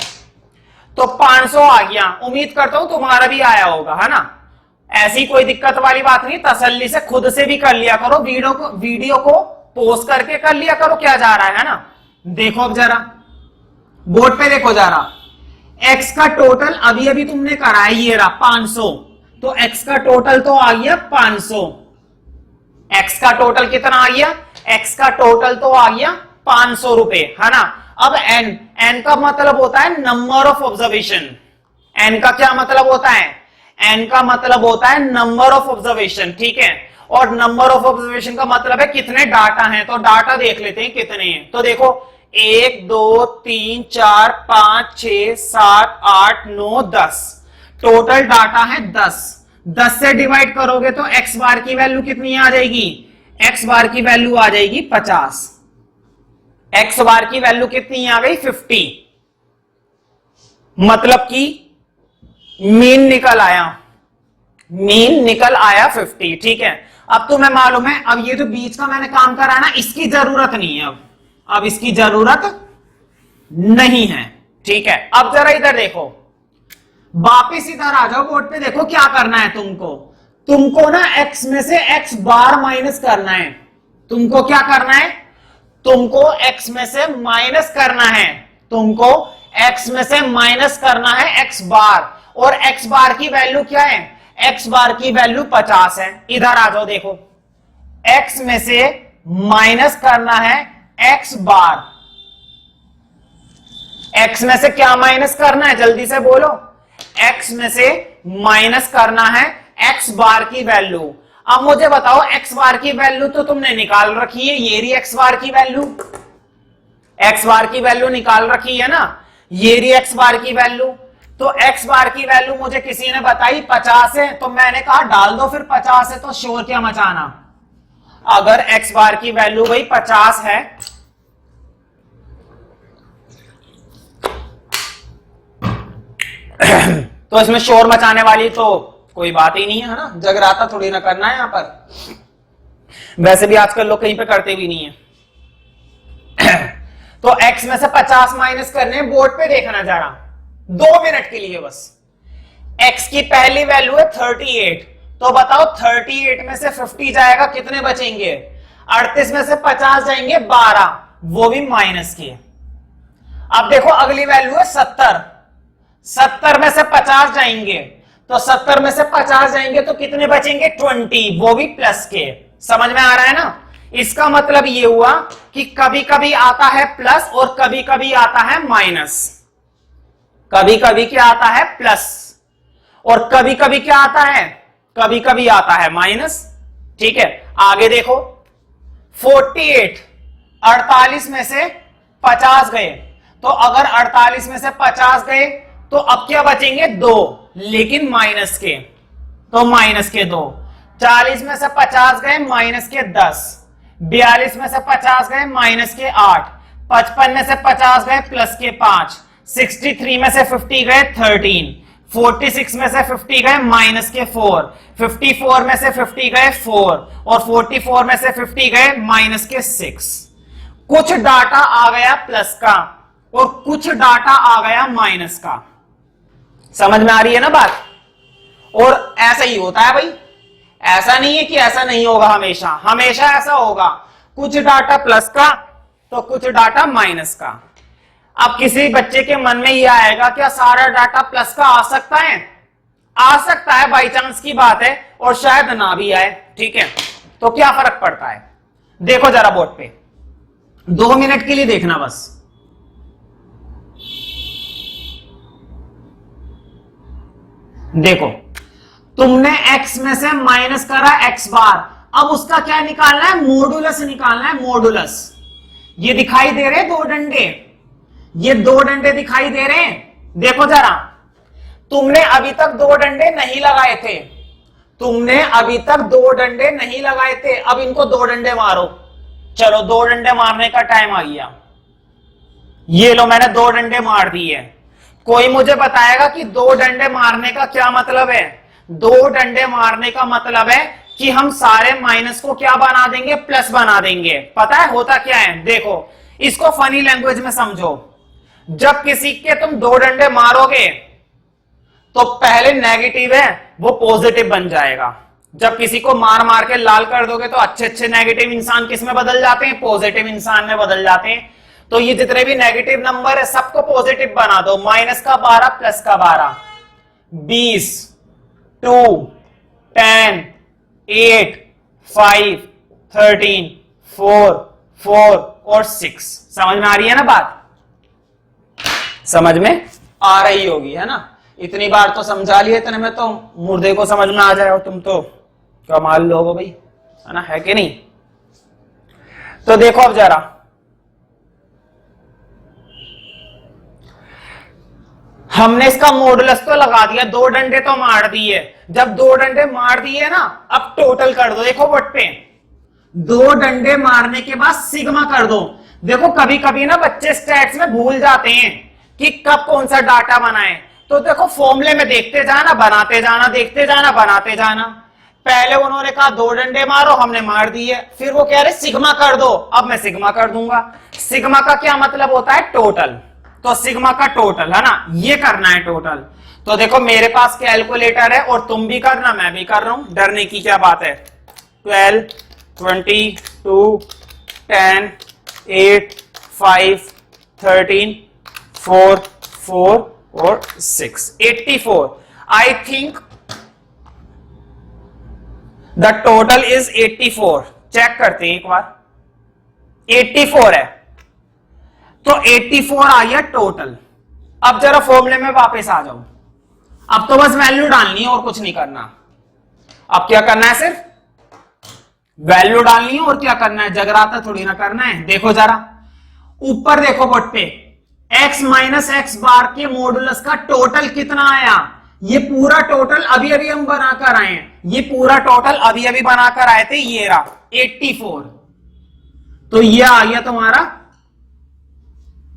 तो 500 आ गया, उम्मीद करता हूं तुम्हारा भी आया होगा, है ना। ऐसी कोई दिक्कत वाली बात नहीं, तसल्ली से खुद से भी कर लिया करो, वीडियो को पोस्ट करके कर लिया करो, क्या जा रहा है ना। देखो अब जरा बोर्ड पे देखो जरा, एक्स का टोटल अभी अभी तुमने करा है, ये रहा 500, तो एक्स का टोटल तो आ गया 500। एक्स का टोटल कितना आ गया, एक्स का टोटल तो आ गया 500 रुपए, है ना। अब एन, एन का मतलब होता है नंबर ऑफ ऑब्जर्वेशन। एन का क्या मतलब होता है, एन का मतलब होता है नंबर ऑफ ऑब्जर्वेशन, ठीक है। और नंबर ऑफ ऑब्जर्वेशन का मतलब है कितने डाटा हैं, तो डाटा देख लेते हैं कितने हैं। तो देखो 1 2 3 4 5 6 7 8 9 10, टोटल डाटा है 10। 10 से डिवाइड करोगे तो एक्स बार की वैल्यू कितनी आ जाएगी, एक्स बार की वैल्यू आ जाएगी 50। एक्स बार की वैल्यू कितनी आ गई, 50। मतलब कि मीन निकल आया 50। ठीक है, अब तुम्हें मालूम है, अब ये जो बीच का मैंने काम करा ना, इसकी जरूरत नहीं है, अब इसकी जरूरत नहीं है। ठीक है, अब जरा इधर देखो, वापिस इधर आ जाओ बोर्ड पे, देखो क्या करना है तुमको ना x में से x बार माइनस करना है। तुमको क्या करना है? तुमको x में से माइनस करना है, तुमको x में से माइनस करना है x बार, और x बार की वैल्यू क्या है? x बार की वैल्यू 50 है। इधर आ जाओ, देखो x में से माइनस करना है x बार, x में से क्या माइनस करना है, जल्दी से बोलो। x में से माइनस करना है x बार की वैल्यू। अब मुझे बताओ, x बार की वैल्यू तो तुमने निकाल रखी है, ये रही x बार की वैल्यू, x बार की वैल्यू निकाल रखी है ना, ये रही x बार की वैल्यू। तो x बार की वैल्यू मुझे किसी ने बताई 50 है, तो मैंने कहा डाल दो फिर, 50 है तो शोर क्या मचाना। अगर x बार की वैल्यू भाई 50 है, तो इसमें शोर मचाने वाली तो कोई बात ही नहीं है ना, जगराता थोड़ी ना करना है यहां पर। वैसे भी आजकल लोग कहीं पे करते भी नहीं है। तो x में से 50 माइनस करने, बोर्ड पे देखना जरा 2 मिनट के लिए बस। x की पहली वैल्यू है 38, तो बताओ 38 में से 50 जाएगा, कितने बचेंगे? 38 में से 50 जाएंगे 12, वो भी माइनस के। अब देखो अगली वैल्यू है 70, 70 में से 50 जाएंगे, तो 70 में से 50 जाएंगे तो कितने बचेंगे? 20, वो भी प्लस के। समझ में आ रहा है ना? इसका मतलब ये हुआ कि कभी कभी आता है प्लस और कभी कभी आता है माइनस। कभी कभी क्या आता है? प्लस, और कभी कभी क्या आता है? कभी कभी आता है माइनस। ठीक है, आगे देखो 48, 48 में से 50 गए, तो अगर 48 में से 50 गए तो अब क्या बचेंगे? 2, लेकिन माइनस के, तो माइनस के 2। 40 में से 50 गए, माइनस के 10। 42 में से 50 गए, माइनस के 8। 55 में से 50 गए, प्लस के 5। 63 में से 50 गए, 13। 46 में से 50 गए, माइनस के 4। 54 में से 50 गए, 4, और 44 में से 50 गए, माइनस के 6। कुछ डाटा आ गया प्लस का और कुछ डाटा आ गया माइनस का। समझ में आ रही है ना बात? और ऐसा ही होता है भाई, ऐसा नहीं है कि ऐसा नहीं होगा, हमेशा हमेशा ऐसा होगा, कुछ डाटा प्लस का तो कुछ डाटा माइनस का। अब किसी बच्चे के मन में यह आएगा क्या सारा डाटा प्लस का आ सकता है? आ सकता है, बाई चांस की बात है, और शायद ना भी आए। ठीक है, तो क्या फर्क पड़ता है? देखो जरा बोर्ड पे, 2 मिनट के लिए देखना बस। देखो तुमने x में से माइनस करा x बार, अब उसका क्या निकालना है? मॉडुलस निकालना है, मॉडुलस। ये दिखाई दे रहे 2 डंडे, ये 2 डंडे दिखाई दे रहे हैं। देखो जरा, तुमने अभी तक 2 डंडे नहीं लगाए थे, तुमने अभी तक 2 डंडे नहीं लगाए थे, अब इनको 2 डंडे मारो। चलो 2 डंडे मारने का टाइम आ गया, ये लो मैंने 2 डंडे मार दिए। कोई मुझे बताएगा कि 2 डंडे मारने का क्या मतलब है? 2 डंडे मारने का मतलब है कि हम सारे माइनस को क्या बना देंगे? प्लस बना देंगे। पता है होता क्या है? देखो इसको फनी लैंग्वेज में समझो। जब किसी के तुम 2 डंडे मारोगे तो पहले नेगेटिव है वो पॉजिटिव बन जाएगा। जब किसी को मार मार के लाल कर दोगे तो अच्छे अच्छे नेगेटिव इंसान किस में बदल जाते हैं? पॉजिटिव इंसान में बदल जाते हैं। तो ये जितने भी नेगेटिव नंबर है सबको पॉजिटिव बना दो। माइनस का 12, प्लस का 12, 20, 2, 10, 8, 5, 13, 4 और 6। समझ में आ रही है ना बात? समझ में आ रही होगी है ना? इतनी बार तो समझा लिया, इतने में तो मुर्दे को समझ में आ जाए। तुम तो कमाल लोग हो भाई, है ना? है कि नहीं? तो देखो अब जरा, हमने इसका मॉडुलस तो लगा दिया, 2 डंडे तो मार दिए। जब 2 डंडे मार दिए ना, अब टोटल कर दो। देखो बोर्ड पे 2 डंडे मारने के बाद सिग्मा कर दो। देखो कभी कभी ना बच्चे स्टैट्स में भूल जाते हैं कि कब कौन सा डाटा बनाए। तो देखो फॉर्मूले में देखते जाना, बनाते जाना, देखते जाना, बनाते जाना। पहले उन्होंने कहा 2 डंडे मारो, हमने मार दिए। फिर वो कह रहे सिग्मा कर दो, अब मैं सिग्मा कर दूंगा। सिग्मा का क्या मतलब होता है? टोटल। तो सिग्मा का टोटल है ना, ये करना है टोटल। तो देखो मेरे पास कैलकुलेटर है और तुम भी करना, मैं भी कर रहा हूं, डरने की क्या बात है। 12, 22, 10, 8, 5, 13, 4, 4 और 6, 84। I think the total is 84। Check करते हैं एक बार, 84 है। तो 84 आ गया टोटल। अब जरा फॉर्मूले में वापस आ जाओ। अब तो बस वैल्यू डालनी है और कुछ नहीं करना। अब क्या करना है? सिर्फ वैल्यू डालनी है और क्या करना है? जगराता थोड़ी ना करना है। देखो जरा ऊपर देखो बोर्ड पे, x माइनस एक्स बार के मॉडुलस का टोटल कितना आया। ये पूरा टोटल अभी अभी हम बनाकर आए हैं, ये पूरा टोटल अभी अभी बनाकर आए थे, ये रहा 84। तो ये आ गया तुम्हारा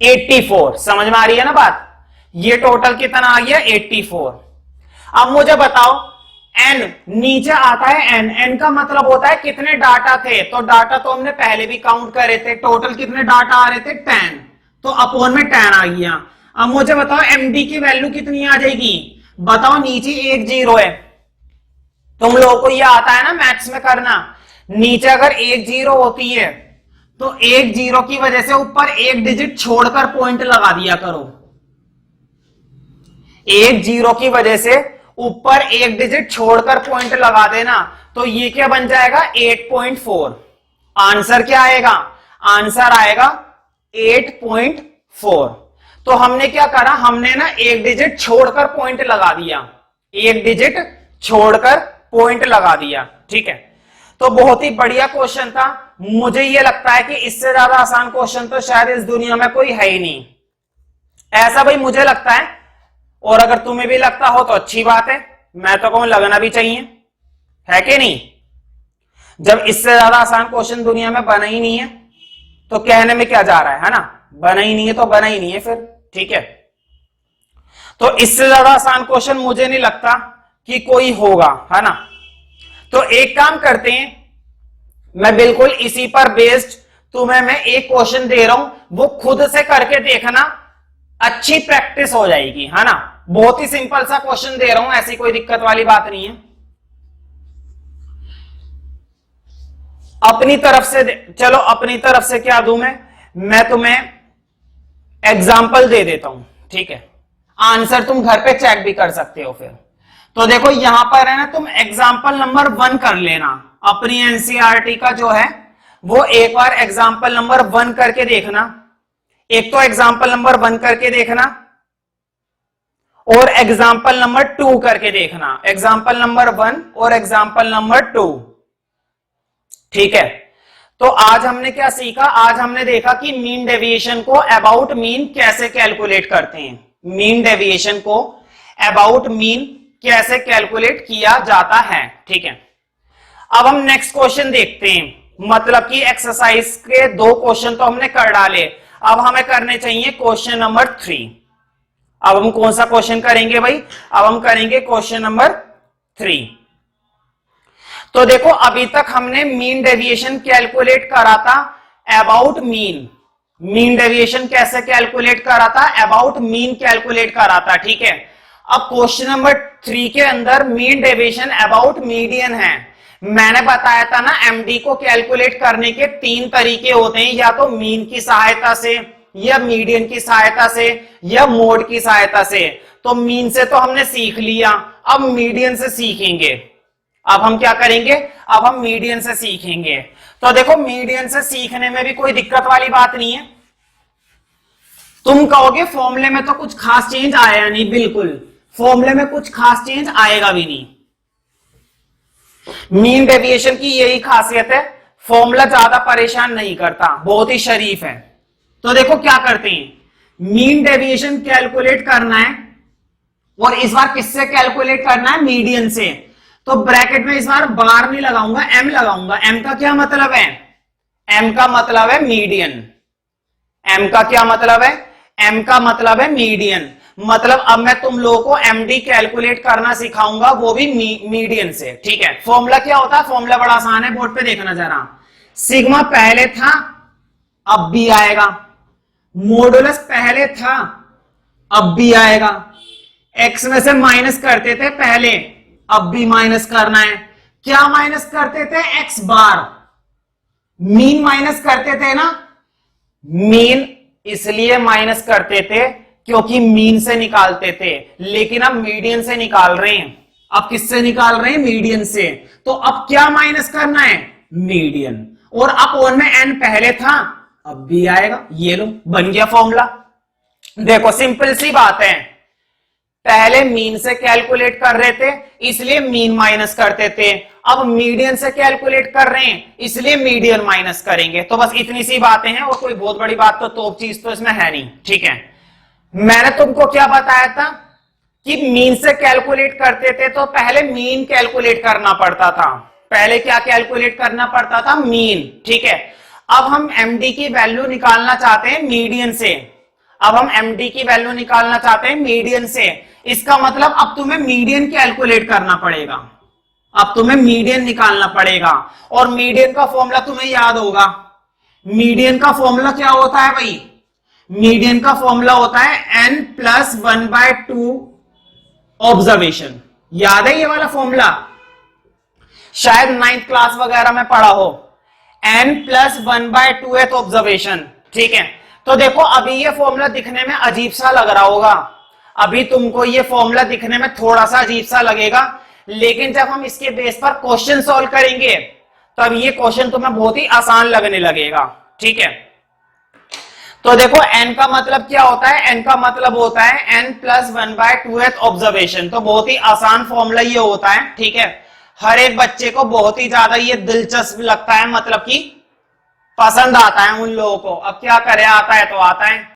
84। समझ में आ रही है ना बात? ये टोटल कितना आ गया? 84। अब मुझे बताओ n नीचे आता है, n का मतलब होता है कितने डाटा थे। तो डाटा तो हमने पहले भी काउंट करे थे, टोटल कितने डाटा आ रहे थे? 10। तो अपॉन में 10 आ गया। अब मुझे बताओ md की वैल्यू कितनी आ जाएगी? बताओ, नीचे एक जीरो है, तुम लोगों को ये आता है ना मैथ्स में करना। नीचे अगर एक जीरो होती है तो एक जीरो की वजह से ऊपर एक डिजिट छोड़कर पॉइंट लगा दिया करो। एक जीरो की वजह से ऊपर एक डिजिट छोड़कर पॉइंट लगा देना, तो ये क्या बन जाएगा? 8.4। आंसर क्या आएगा? आंसर आएगा 8.4। तो हमने क्या करा? हमने ना एक डिजिट छोड़कर पॉइंट लगा दिया, एक डिजिट छोड़कर पॉइंट लगा दिया। ठीक है, तो बहुत ही बढ़िया क्वेश्चन था। मुझे ये लगता है कि इससे ज्यादा आसान क्वेश्चन तो शायद इस दुनिया में कोई है ही नहीं, ऐसा भाई मुझे लगता है। और अगर तुम्हें भी लगता हो तो अच्छी बात है, मैं तो कहूं लगना भी चाहिए, है कि नहीं? जब इससे ज्यादा आसान क्वेश्चन दुनिया में बना ही नहीं है तो कहने में क्या जा रहा है ना? बना ही नहीं है तो बना ही नहीं है फिर। ठीक है, तो इससे ज्यादा आसान क्वेश्चन मुझे नहीं लगता कि कोई होगा, है ना? तो एक काम करते हैं, मैं बिल्कुल इसी पर बेस्ड तुम्हें मैं एक क्वेश्चन दे रहा हूं, वो खुद से करके देखना, अच्छी प्रैक्टिस हो जाएगी, है ना? बहुत ही सिंपल सा क्वेश्चन दे रहा हूं, ऐसी कोई दिक्कत वाली बात नहीं है। अपनी तरफ से चलो, अपनी तरफ से क्या दूं मैं तुम्हें एग्जाम्पल दे देता हूं। ठीक है, आंसर तुम घर पे चेक भी कर सकते हो फिर। तो देखो यहां पर है ना, तुम एग्जाम्पल नंबर 1 कर लेना। अपनी एनसीईआरटी का जो है वो एक बार एग्जाम्पल नंबर 1 करके देखना। एक तो एग्जाम्पल नंबर 1 करके देखना और एग्जाम्पल नंबर 2 करके देखना। एग्जाम्पल नंबर 1 और एग्जाम्पल नंबर 2। ठीक है, तो आज हमने क्या सीखा? आज हमने देखा कि मीन डेविएशन को अबाउट मीन कैसे कैलकुलेट करते हैं। मीन डेविएशन को अबाउट मीन कैसे कैलकुलेट किया जाता है। ठीक है, अब हम नेक्स्ट क्वेश्चन देखते हैं। मतलब कि एक्सरसाइज के 2 क्वेश्चन तो हमने कर डाले, अब हमें करने चाहिए क्वेश्चन नंबर 3। अब हम कौन सा क्वेश्चन करेंगे भाई? अब हम करेंगे क्वेश्चन नंबर 3। तो देखो अभी तक हमने मीन डेविएशन कैलकुलेट करा था अबाउट मीन। मीन डेविएशन कैसे कैलकुलेट करा था? अबाउट मीन कैलकुलेट करा था। ठीक है, अब क्वेश्चन नंबर 3 के अंदर मीन डेविएशन अबाउट मीडियन है। मैंने बताया था ना, एमडी को कैलकुलेट करने के 3 तरीके होते हैं, या तो मीन की सहायता से, या मीडियन की सहायता से, या मोड की सहायता से। तो मीन से तो हमने सीख लिया, अब मीडियन से सीखेंगे। अब हम क्या करेंगे? अब हम मीडियन से सीखेंगे। तो देखो मीडियन से सीखने में भी कोई दिक्कत वाली बात नहीं है। तुम कहोगे फॉर्मूले में तो कुछ खास चेंज आया नहीं, बिल्कुल फॉर्मूले में कुछ खास चेंज आएगा भी नहीं। मीन डेविएशन की यही खासियत है, फॉर्मूला ज्यादा परेशान नहीं करता, बहुत ही शरीफ है। तो देखो क्या करते हैं, मीन डेविएशन कैलकुलेट करना है और इस बार किससे कैलकुलेट करना है? मीडियन से। तो ब्रैकेट में इस बार बार नहीं लगाऊंगा, एम लगाऊंगा। एम का क्या मतलब है? एम का मतलब है मीडियन। एम का क्या मतलब है? m का मतलब है मीडियन, मतलब अब मैं तुम लोगों को md कैलकुलेट करना सिखाऊंगा, वो भी मीडियन से। ठीक है, फॉर्मूला क्या होता है? फॉर्मूला बड़ा आसान है, बोर्ड पे देखना जरा। सिग्मा पहले था, अब भी आएगा। मॉडुलस पहले था, अब भी आएगा। एक्स में से माइनस करते थे पहले, अब भी माइनस करना है। क्या माइनस करते थे? एक्स बार। मीन माइनस करते थे ना, मीन इसलिए माइनस करते थे क्योंकि मीन से निकालते थे, लेकिन अब मीडियन से निकाल रहे हैं। अब किससे निकाल रहे हैं? मीडियन से। तो अब क्या माइनस करना है? मीडियन। और अपॉन में एन पहले था, अब भी आएगा। ये लो, बन गया फॉर्मूला। देखो सिंपल सी बात है, पहले मीन से कैलकुलेट कर रहे थे इसलिए मीन माइनस करते थे, अब मीडियन से कैलकुलेट कर रहे हैं इसलिए मीडियन माइनस करेंगे। तो बस इतनी सी बातें हैं, और कोई बहुत बड़ी बात तो तोप चीज तो इसमें है नहीं। ठीक है, मैंने तुमको क्या बताया था कि मीन से कैलकुलेट करते थे तो पहले मीन कैलकुलेट करना पड़ता था। पहले क्या कैलकुलेट करना पड़ता था? मीन। ठीक है, अब हम एमडी की वैल्यू निकालना चाहते हैं मीडियन से। अब हम एमडी की वैल्यू निकालना चाहते हैं मीडियन से। इसका मतलब अब तुम्हें मीडियन कैलकुलेट करना पड़ेगा, अब तुम्हें मीडियन निकालना पड़ेगा। और मीडियन का फॉर्मूला तुम्हें याद होगा। मीडियन का फॉर्मूला क्या होता है भाई? मीडियन का फॉर्मूला होता है n प्लस 1/2 ऑब्जर्वेशन। याद है ये वाला फॉर्मूला? शायद 9th क्लास वगैरह में पढ़ा हो। n plus 1/2 observation. ठीक है, तो देखो अभी ये फॉर्मूला दिखने में अजीब सा लग रहा होगा, अभी तुमको ये फॉर्मूला दिखने में थोड़ा सा अजीब सा लगेगा, लेकिन जब हम इसके बेस पर क्वेश्चन सॉल्व करेंगे तब ये क्वेश्चन तुम्हें बहुत ही आसान लगने लगेगा। ठीक है, तो देखो n का मतलब क्या होता है? n का मतलब होता है n प्लस 1/2 ऑब्जर्वेशन। तो बहुत ही आसान फॉर्मूला ये होता है। ठीक है, हर एक बच्चे को बहुत ही ज्यादा ये दिलचस्प लगता है, मतलब कि पसंद आता है उन लोगों को। अब क्या करे, आता है तो आता है।